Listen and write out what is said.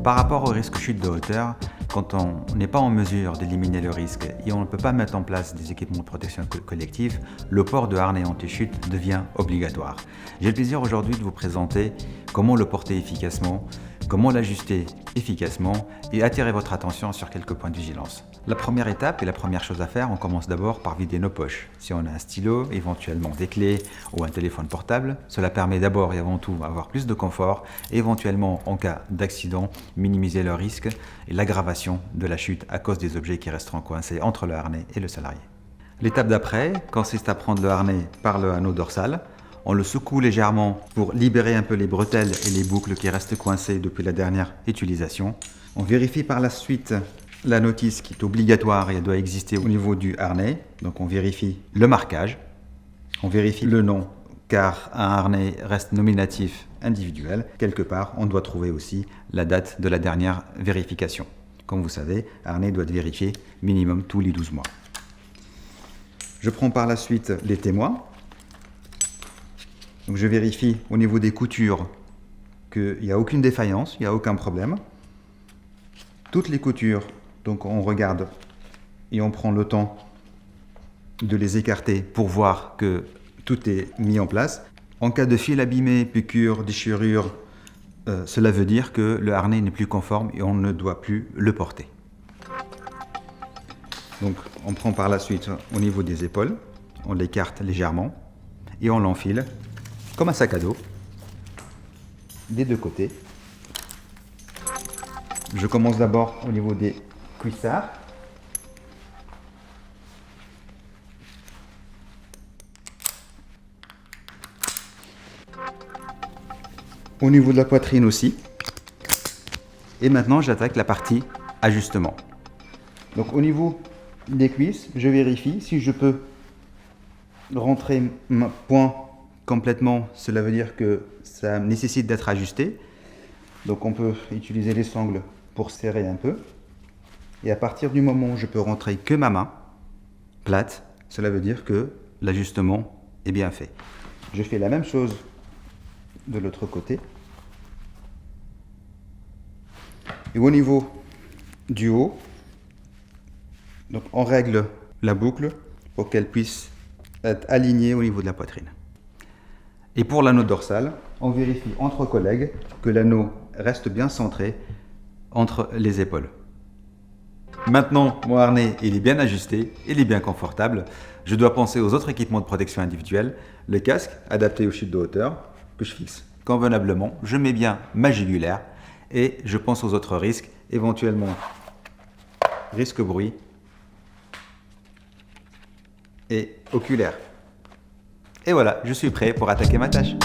Par rapport au risque chute de hauteur, quand on n'est pas en mesure d'éliminer le risque et on ne peut pas mettre en place des équipements de protection collective, le port de harnais anti-chute devient obligatoire. J'ai le plaisir aujourd'hui de vous présenter comment le porter efficacement, comment l'ajuster efficacement et attirer votre attention sur quelques points de vigilance. La première étape et la première chose à faire, on commence d'abord par vider nos poches. Si on a un stylo, éventuellement des clés ou un téléphone portable, cela permet d'abord et avant tout d'avoir plus de confort et éventuellement en cas d'accident, minimiser le risque et l'aggravation de la chute à cause des objets qui resteront coincés entre le harnais et le salarié. L'étape d'après consiste à prendre le harnais par le anneau dorsal. On le secoue légèrement pour libérer un peu les bretelles et les boucles qui restent coincées depuis la dernière utilisation. On vérifie par la suite la notice qui est obligatoire et elle doit exister au niveau du harnais. Donc on vérifie le marquage, on vérifie le nom car un harnais reste nominatif individuel. Quelque part, on doit trouver aussi la date de la dernière vérification. Comme vous savez, un harnais doit être vérifié minimum tous les 12 mois. Je prends par la suite les témoins. Donc je vérifie au niveau des coutures qu'il n'y a aucune défaillance, il n'y a aucun problème. Toutes les coutures, donc on regarde et on prend le temps de les écarter pour voir que tout est mis en place. En cas de fil abîmé, piqûre, déchirure, cela veut dire que le harnais n'est plus conforme et on ne doit plus le porter. Donc on prend par la suite au niveau des épaules, on l'écarte légèrement et on l'enfile comme un sac à dos des deux côtés. Je commence d'abord au niveau des cuissards. Au niveau de la poitrine aussi. Et maintenant j'attaque la partie ajustement. Donc au niveau des cuisses, je vérifie si je peux rentrer mon poing complètement, cela veut dire que ça nécessite d'être ajusté. Donc on peut utiliser les sangles pour serrer un peu. Et à partir du moment où je peux rentrer que ma main plate, cela veut dire que l'ajustement est bien fait. Je fais la même chose de l'autre côté. Et au niveau du haut, donc on règle la boucle pour qu'elle puisse être alignée au niveau de la poitrine. Et pour l'anneau dorsal, on vérifie entre collègues que l'anneau reste bien centré entre les épaules. Maintenant, mon harnais il est bien ajusté, il est bien confortable. Je dois penser aux autres équipements de protection individuelle, le casque adapté aux chutes de hauteur que je fixe convenablement, je mets bien ma jugulaire et je pense aux autres risques, éventuellement risque bruit et oculaire. Et voilà, je suis prêt pour attaquer ma tâche.